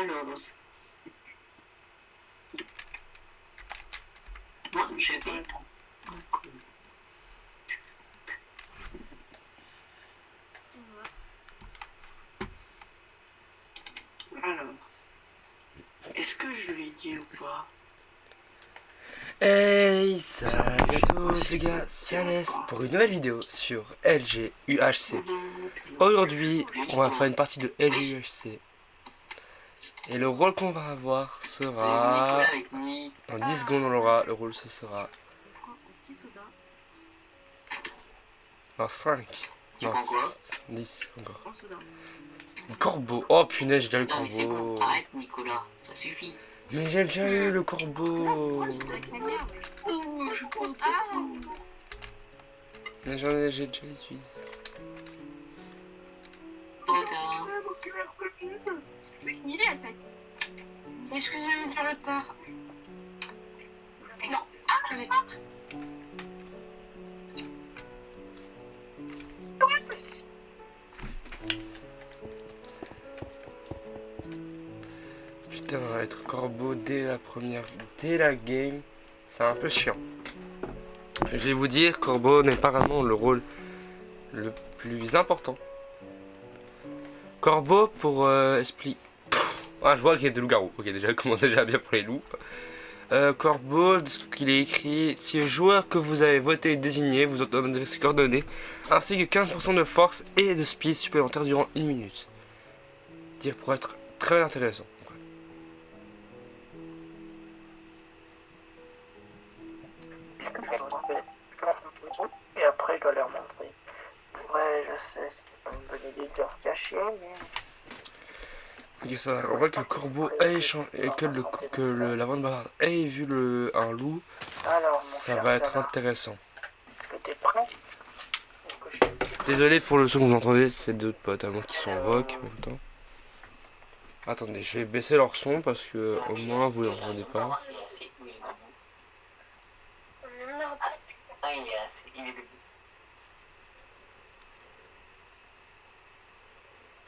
Alors, moi, je vais prendre un coup. Alors, est-ce que je lui ai dit ou pas? Hey, salut à tous les gars, c'est Alès pour une nouvelle vidéo sur LG UHC. Aujourd'hui, on va faire une partie de LG UHC. Et le rôle qu'on va avoir sera... Dans 10 secondes on l'aura, le rôle ce sera... Dans 5. Tu Non, prends quoi? 10 encore. Le corbeau, oh punaise, j'ai déjà eu le Non mais c'est bon, corbeau. arrête Nicolas, ça suffit. Mais j'ai déjà eu le corbeau. Mais j'ai déjà utilisé. Excusez-moi du retard. Non, mais... Putain, être corbeau dès la game, c'est un peu chiant. Je vais vous dire, corbeau n'est pas vraiment le rôle le plus important. Corbeau pour expliquer. Ah, je vois qu'il y a des loups-garous. Ok, déjà, il commence déjà bien pour les loups. Corbeau, ce qu'il est écrit, si le joueur que vous avez voté est désigné, vous obtiendrez ses coordonnées, ainsi que 15% de force et de speed supplémentaire durant 1 minute. Dire pour être très intéressant. Est-ce que je dois faire une photo et après je dois leur montrer? Ouais, je sais, c'est pas une bonne idée de leur cacher, mais... Ok, ça, on voit que le corbeau ait que la bande bavarde ait vu un loup, Alors, mon ça cher va être Salah, intéressant. est-ce que t'es prêt? Désolé pour le son que vous entendez, c'est deux potes à moi qui sont en voc en même temps. Attendez, je vais baisser leur son parce que au moins vous l'entendez pas.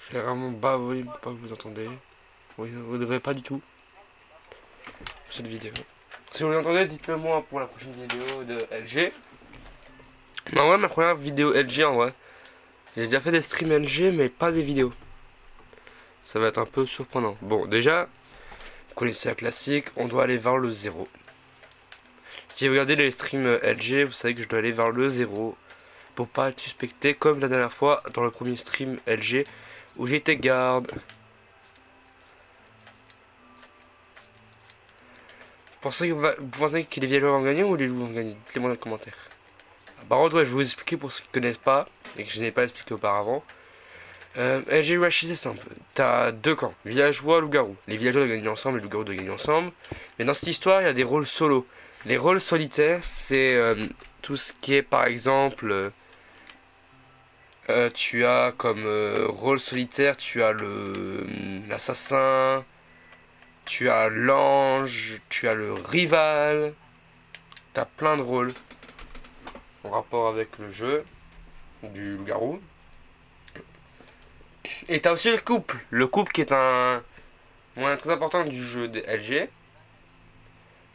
Je vais vraiment bas volume pour pas que vous entendez. Oui, vous devrez pas du tout cette vidéo. Si vous l'entendez, dites-le moi pour la prochaine vidéo de LG. En vrai, ma première vidéo LG en vrai. J'ai déjà fait des streams LG mais pas des vidéos. Ça va être un peu surprenant. Bon, déjà, vous connaissez la classique, on doit aller vers le 0. Si vous regardez les streams LG, vous savez que je dois aller vers le 0 pour pas être suspecté comme la dernière fois dans le premier stream LG où j'étais garde. Vous pensez que les villageois vont gagner ou les loups vont gagner? Dites-le moi dans les commentaires. Par contre, ouais, je vais vous expliquer pour ceux qui ne connaissent pas et que je n'ai pas expliqué auparavant. LG UHC c'est simple. T'as deux camps, villageois, loup-garou. Les villageois doivent gagner ensemble, les loups-garous doivent gagner ensemble. Mais dans cette histoire, il y a des rôles solos. Les rôles solitaires, c'est tout ce qui est par exemple. Tu as comme rôle solitaire, tu as l'assassin, tu as l'ange, tu as le rival. T'as plein de rôles en rapport avec le jeu du loup-garou. Et t'as aussi le couple qui est un moyen très important du jeu de LG.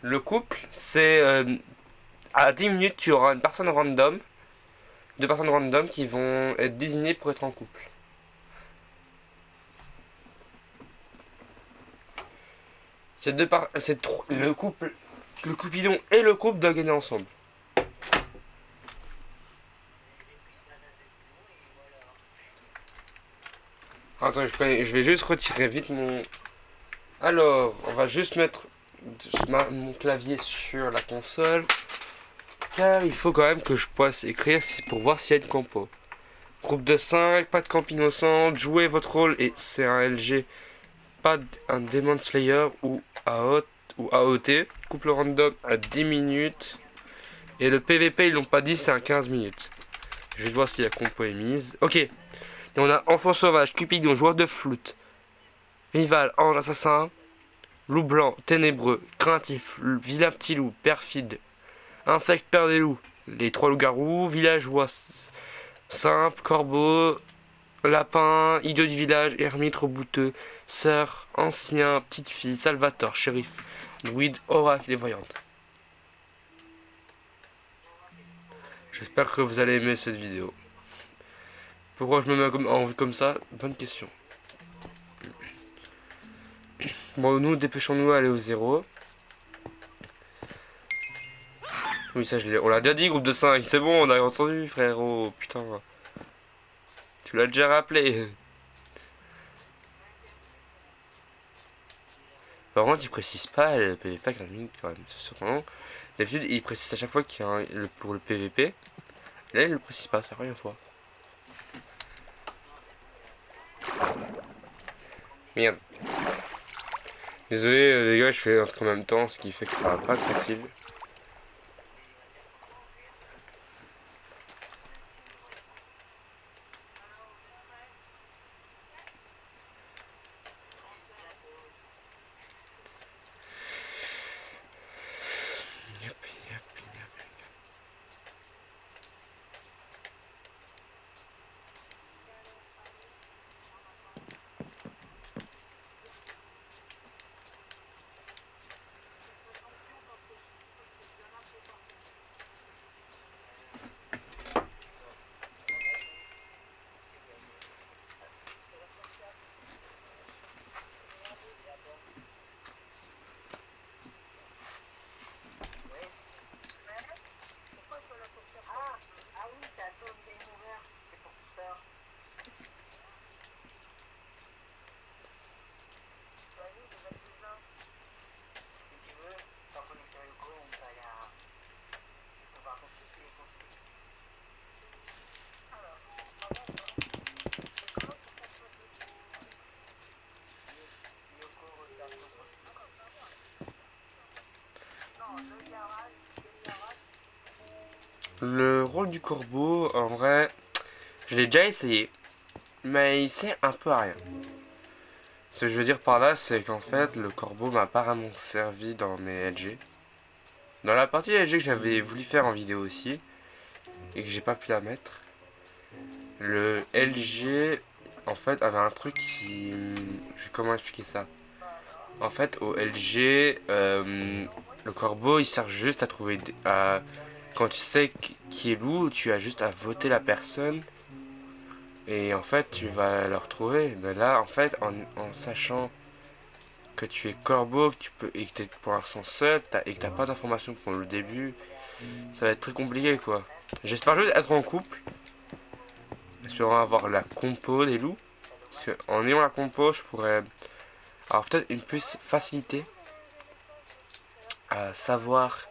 Le couple, c'est à 10 minutes, tu auras une personne random, deux personnes random qui vont être désignées pour être en couple. Le couple, le Cupidon et le couple doivent gagner ensemble. Attends, je vais juste retirer vite mon... Alors, on va juste mettre mon clavier sur la console. Car il faut quand même que je puisse écrire pour voir s'il y a une compo. Groupe de 5, pas de camp innocent, jouez votre rôle et c'est un LG, pas un Demon Slayer ou AOT. Couple random à 10 minutes. Et le PVP ils l'ont pas dit, c'est à 15 minutes. Je vais voir si la compo est mise. Ok. Et on a enfant sauvage, Cupidon, joueur de flûte, rival, ange, assassin, loup blanc, ténébreux, craintif, vilain petit loup, perfide, infect, père des loups, les trois loups-garous, villageois, simple, corbeau, lapin, idiot du village, ermite, rebouteux, sœur, ancien, petite fille, Salvatore, shérif, druide, oracle et voyante. J'espère que vous allez aimer cette vidéo. Pourquoi je me mets en vue comme ça? Bonne question. Bon, nous, dépêchons-nous à aller au 0. Oui, ça, on l'a déjà dit, groupe de 5. C'est bon, on a entendu, frérot. Putain. Tu l'as déjà rappelé. Par contre, il précise pas le PVP avec minute quand même. C'est surprenant. D'habitude, il précise à chaque fois qu'il y a pour le PVP. Là, il le précise pas, c'est la première fois. Merde. Désolé, les gars, je fais un truc en même temps, ce qui fait que ça va pas être facile. Le rôle du corbeau, en vrai, je l'ai déjà essayé, mais il sert un peu à rien. Ce que je veux dire par là, c'est qu'en fait, le corbeau m'a apparemment servi dans mes LG. Dans la partie LG que j'avais voulu faire en vidéo aussi, et que j'ai pas pu la mettre, le LG, en fait, avait un truc qui... Comment expliquer ça? En fait, au LG, le corbeau, il sert juste à trouver... Quand tu sais qui est loup, tu as juste à voter la personne. Et en fait, tu vas le retrouver. Mais là, en fait, en sachant que tu es corbeau, que tu peux, et que tu es pour l'instant seul, et que tu n'as pas d'informations pour le début, ça va être très compliqué, quoi. J'espère juste être en couple. Espérons avoir la compo des loups. Parce qu'en ayant la compo, je pourrais avoir peut-être une plus facilité à savoir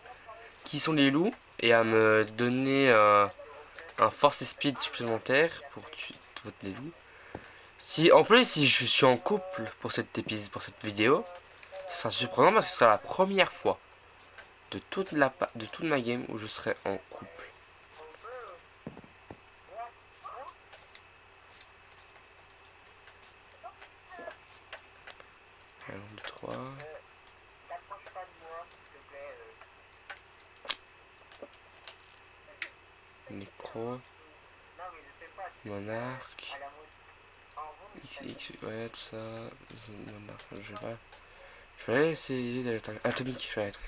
qui sont les loups et à me donner un force et speed supplémentaire pour tuer les loups. Si en plus si je suis en couple pour cette vidéo, ça sera surprenant parce que ce sera la première fois de toute ma game où je serai en couple. 1, 2, 3. Nécro. Monarque. XX, ouais, tout ça. Monarque, je vais pas. Je vais essayer d'aller atomique, je vais être.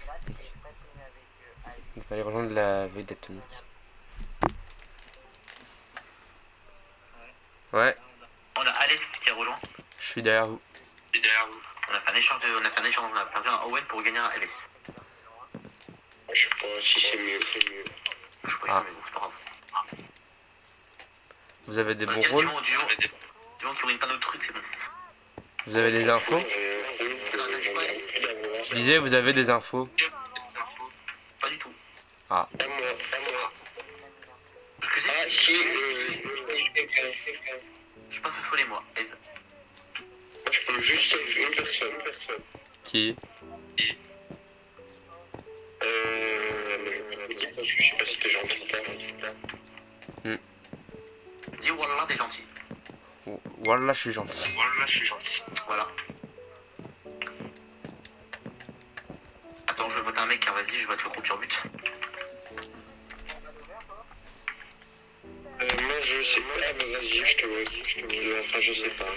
Il va aller rejoindre la veille d'atomique. Ouais. On a Alex qui a rejoint. Je suis derrière vous. On a fait un échange, on a perdu un Owen pour gagner un Alex. Je sais pas si c'est mieux. Je sais pas, mais bon, c'est pas grave. Vous avez des bons rôles. Du gens qui ruinent pas notre truc, c'est bon. Vous avez des infos. Je disais, vous avez des infos. Pas du tout. Ah. À moi. Parce que Ah, si, je suis pas fait foller, moi. Aise. je peux juste save une personne. Qui? Parce que je sais pas si t'es gentil ou pas. Dis Wallah, t'es gentil. Voilà, je suis gentil. Voilà. Attends, je vais voter un mec, car vas-y, je vote le groupe sur but. Moi je sais pas, mais vas-y, je te vois. Enfin, je sais pas.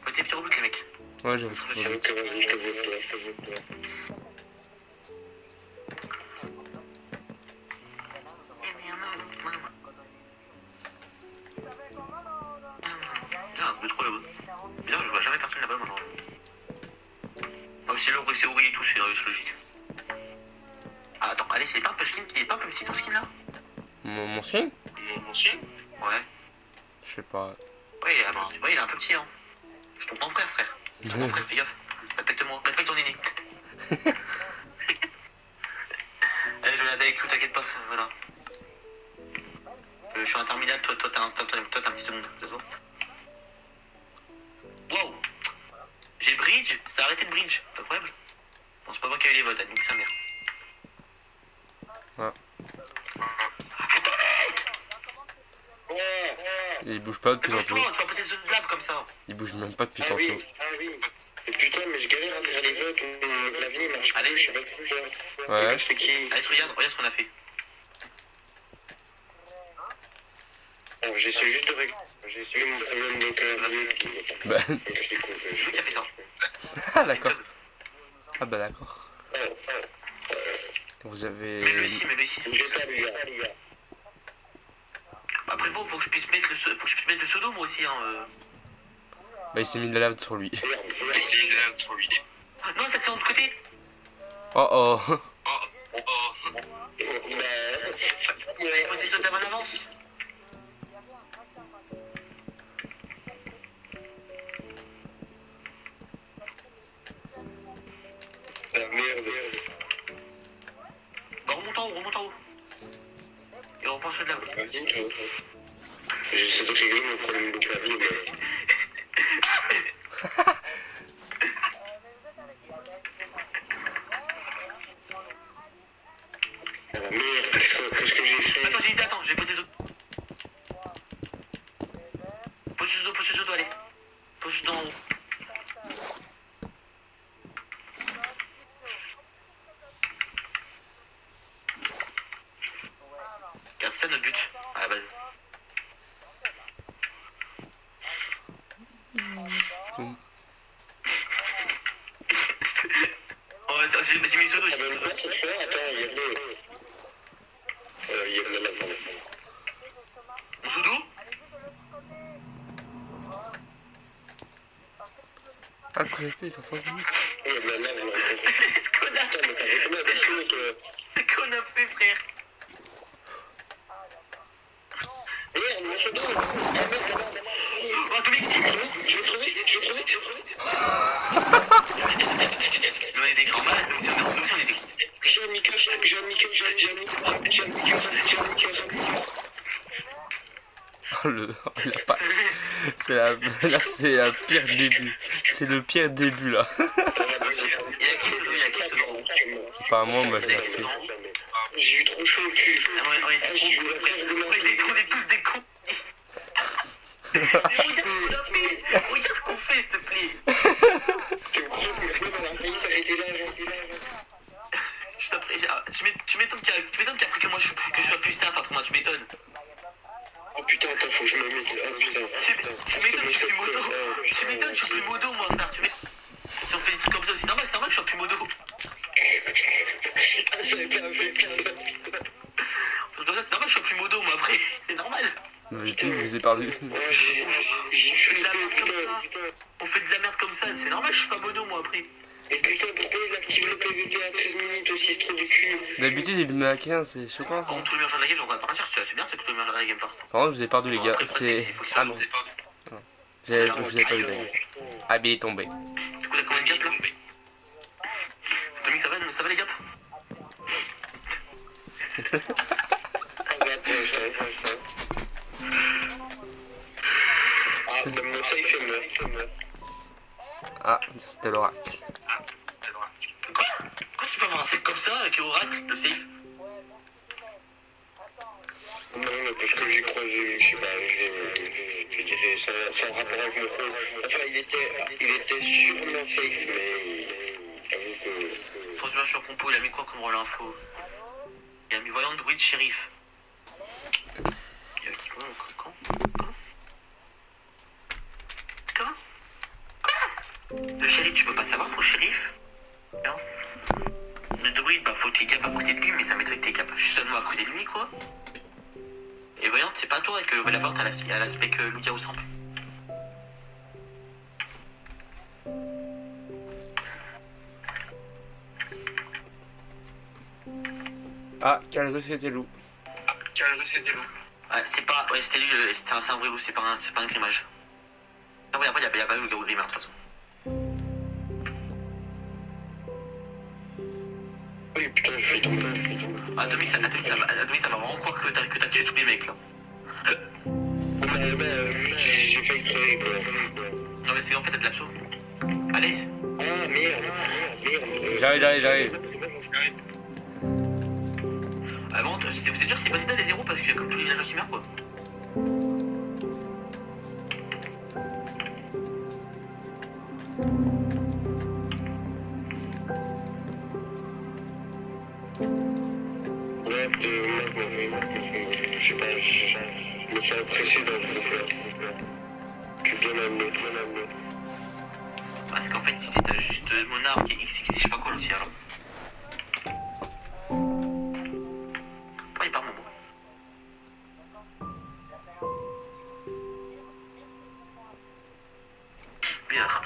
Petit petit robot, les mecs. Ouais, j'avais Ok, trouvé. vas-y, je te vois, toi. Bien, un peu trop là-bas. Bien, je vois jamais personne là-bas maintenant. C'est lourd, c'est horrible et tout, c'est logique. Ah, attends, allez, c'est pas un peu skin, il est pas un peu petit ton skin là? Mon chien? Mon skin? Ouais. Je sais pas. Ouais, il est un peu petit, hein. Je tombe en frère. Je tombe en frère, fais gaffe. Respecte-moi, respecte ton aîné. Allez, je l'avais avec tout, t'inquiète pas, voilà. Je suis un terminal, toi t'as un petit monde, c'est ça? Wow! J'ai bridge, ça a arrêté le bridge, pas de problème. Bon, c'est pas moi qui ai eu les votes, donc sa mère. Ouais. Ouais. Il bouge pas depuis Mais tantôt. bouge-toi, tu vas passer ce lave comme ça. Il bouge même pas depuis Ah tantôt. oui. Et putain, mais je galère à faire les votes, mon clavier il marche Allez, plus, je sais pas pourquoi. Ouais. C'est qui? Allez, regarde ce qu'on a fait. Alors j'essaie juste de régler. J'ai essayé mon problème de clavier qui Bah. me casse les couilles. C'est lui qui a fait ça. Ah, d'accord. Ah, bah, d'accord. Oh. Vous avez. Mais lui ici. Bougez pas les gars. Après bon, faut que je puisse mettre le pseudo moi aussi, hein. Bah, il s'est mis de la lave sur lui. Non, ça tient de l'autre côté. Oh oh. Il avait posé ce table en avance. Ah merde. Bah remonte en haut. Et on reprend ceux de là. Vas-y, j'essaie de régler mon problème de clavier, mais... Ah la merde, qu'est-ce que j'ai fait? Attends, j'ai une idée, attends, je vais poser ce pose ce dos, allez. Pose ce dos en haut. Regarde, c'est ça notre but, à la base. Oh, j'ai mis ce dos, Ah ben quoi cette fois? Attends, il y a de la lave dans le fond. Mon sous dos. Ah, le PVP est en 15 minutes. Il y a de la lave dans le fond. Qu'est-ce qu'on a Putain, mais t'avais combien de choses, toi? Qu'est-ce qu'on a fait, frère? Merde, mon pseudo! Ah merde, là-bas! Oh, Tommy! Je l'ai trouvé! On est des grands malades, nous aussi on est des... J'ai un Mickey. Oh, il a pas. C'est la. Là, c'est la pire début. C'est le pire début là. Il y a qui ce dos? C'est pas à moi, moi je l'ai fait. J'ai eu trop chaud au cul. On est tous des cons. Regarde ce qu'on fait, s'il te plaît. Tu me crois que on a failli s'arrêter là, Tu m'étonnes qu'après que moi que je sois plus staff après moi, tu m'étonnes. Oh putain, attends, faut que je me mette. Oh putain. Tu m'étonnes, je suis plus modo. Tu m'étonnes, je suis plus modo, moi, frère. Si on fait des trucs comme ça aussi, normal, c'est normal que je sois plus modo. Comme ça, c'est normal que je sois plus modo, moi, après. C'est normal. Mais je vous ai perdu. J'ai fait de la merde comme ça. On fait de la merde comme ça, c'est normal que je suis pas modo, moi, après. Mais putain, pourquoi il active le PVP à 13 minutes aussi, c'est trop du cul? D'habitude, il le met à 15, c'est choquant ça. On trouve le meilleur jeu de la game, donc on va partir. C'est bien, c'est que tout le meilleur jeu de la game part. Par contre, je vous ai perdu, les gars. C'est. Ah non, je vous ai pas vu d'ailleurs. Ah, mais il est tombé. Du coup, t'as combien de gaps là? Tommy, ça va les gaps? Ah, même mon safe est mort. Ah, c'était l'oracle. Quoi? Pourquoi c'est pas avoir un safe comme ça avec Oracle, le safe? Non, mais parce que j'ai croisé, je sais pas, je dirais, ça en rapport avec mon frère. Enfin, il était sûrement safe, mais j'avoue que... Faut se mettre sur compo, il a mis quoi comme rôle info? Il a mis voyant druide shérif. Quand le shérif, tu peux pas savoir ton shérif? Non. Le druide, bah faut que t'es gaffe à côté de lui, mais ça m'étonne que t'es capable. Je suis seulement à côté de lui, quoi. Et voyante, c'est pas toi avec la porte à l'aspect que loup-garou simple. Ah, Calzo c'était loup. Ouais, c'est pas. Ouais, c'était lui, c'est un vrai loup, c'est pas un grimage. Ah ouais, après, y a pas eu loup-garou grimard, de toute façon. Oui, putain, je fais tomber. Atomic, ça va vraiment croire que t'as tué tous les mecs, là. J'ai failli crever, quoi. Non, mais c'est en fait, t'as de l'abso. Allez. Ah, merde. J'arrive. Ah bon, c'est dur, c'est bonne idée les zéros parce que comme tous les villageois qui meurent, quoi. Ouais, je sais pas, je me suis apprécié dans le groupe-là. Je suis bien amené. Parce qu'en fait, ici, t'as juste Monarque et XX, je sais pas quoi aussi, alors. Oh, il part mon mot. Bizarre.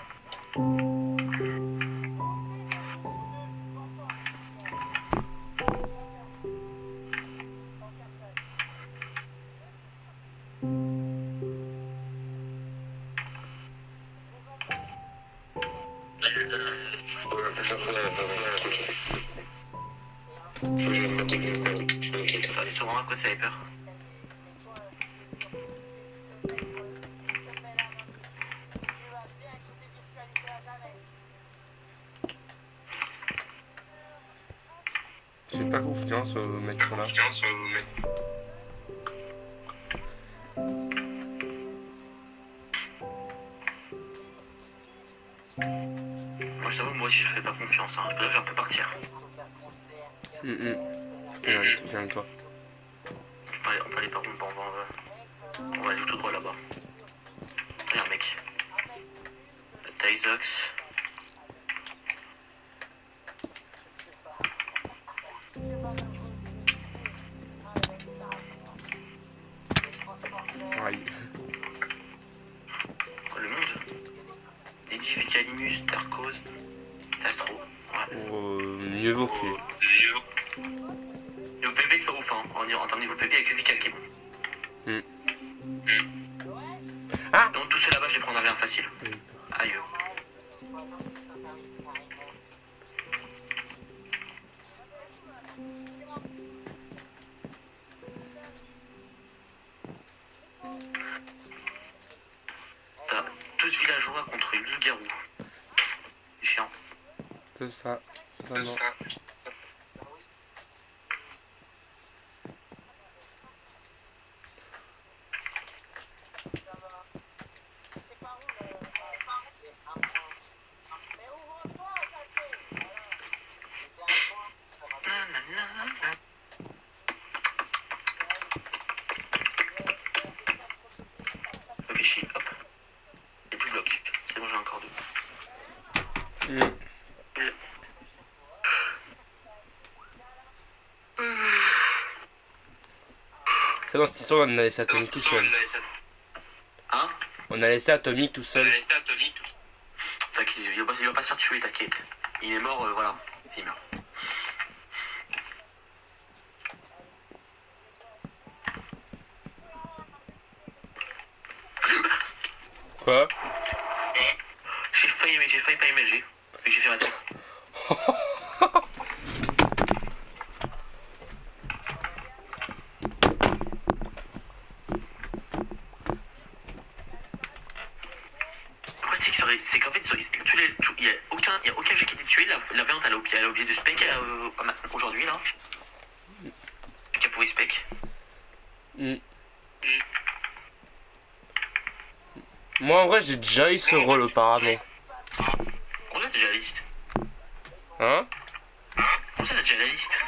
Ils sont vraiment à quoi ça avait peur. J'ai pas confiance aux mecs qui sont là. Moi, je t'avoue, moi aussi, je fais pas confiance, hein. Là, je vais un peu partir. Viens-toi. On peut aller par contre, on va aller tout droit là-bas. Il y a un mec. T'as Isox. Aïe. Le monde. Lady Vicalimus, Darkos, Astro. Ouais. Mieux vaut reculer. Niveau PV, c'est pas ouf, hein. En termes de niveau PV, il y a que Vical qui est bon. Ah. Donc tout ceux là-bas, je les prends en avion facile. Aïe. T'as 12 villageois contre une loup-garou. C'est chiant. C'est ça. Totalement. Fichier, hop. Et plus bloc. C'est bon, j'ai encore deux. C'est dans cette histoire, on a laissé Atomic tout seul. Hein? On a laissé Atomic tout seul. T'inquiète, il va pas se faire tuer, t'inquiète. Il est mort, voilà. Il meurt. Quoi? J'ai failli pas MLG. Mais j'ai fait ma tête. Après, c'est qu'en fait, il y a aucun jeu qui était tué. La variante, elle a oublié de spec aujourd'hui, là. Qui a pourri spec. Moi en vrai j'ai déjà eu ce rôle auparavant. On a déjà la liste. Hein? On a déjà la liste.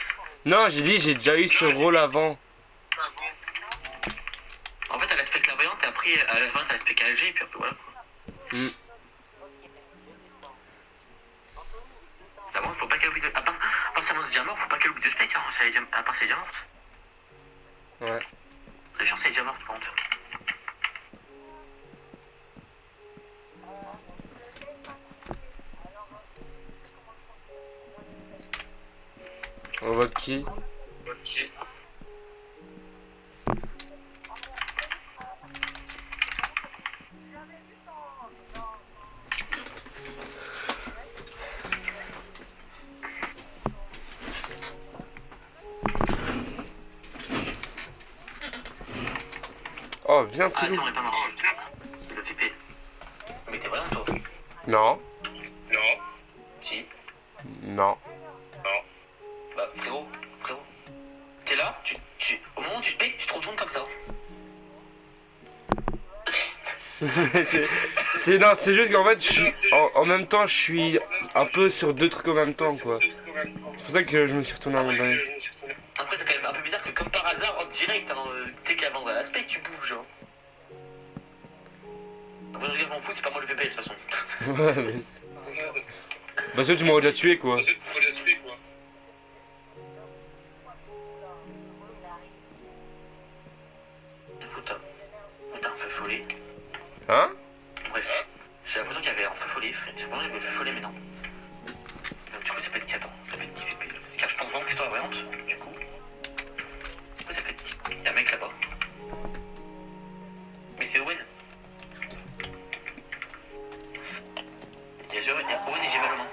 Non, j'ai dit j'ai déjà eu ce rôle avant. En fait, elle a spec la voyante et après, à la fin, elle a spec ALG et puis après, voilà quoi. Hmm. D'abord, faut pas qu'elle oublie de. À part si elle est déjà morte, faut pas qu'elle oublie de spec, hein. À part si elle est déjà morte. Ouais. Les chances, elle est déjà morte, par contre. On vote qui? Oh, viens, Ah, petit c'est loup. bon, il est pas mort. Il a flippé. Mais t'es vraiment toi? Non, Non. Si. non. Bah, frérot. T'es là, au moment où tu spec, tu te retournes comme ça. Non, c'est juste qu'en fait, je suis en même temps, je suis un peu sur deux trucs en même temps, quoi. C'est pour ça que je me suis retourné à un moment donné. Après, c'est quand même un peu bizarre que, comme par hasard, en direct, hein, t'es qu'avant l'aspect, tu bouges. Hein. Après, je m'en fous, c'est pas moi le VP de toute façon. Ouais, mais... Bah, ça, tu m'aurais déjà tué, quoi. Écoute, t'as un feu follet. Hein? Bref, j'ai l'impression qu'il y avait un feu follet. J'ai l'impression qu'il y avait un feu follet, mais non. Donc, du coup, ça peut être 4 ans. Ça peut être 10 VP. Car je pense vraiment que c'est toi la variante, du coup. Du coup, ça peut être 10. Il y a un mec là-bas. Mais c'est Owen. Il y a Owen et Gévallement.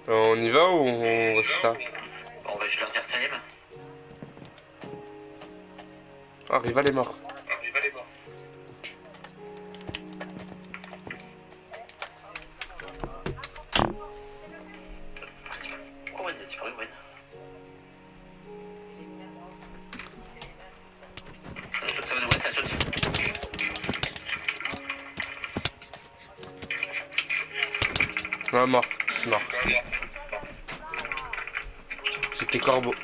On y va ou on reste là? Bon, bah, je vais leur dire Salem. Ah, Rival est mort. Owen, il a disparu, Owen. Ça saute, ça va de Owen, ça saute. Non, mort. Mort. C'était Corbeau.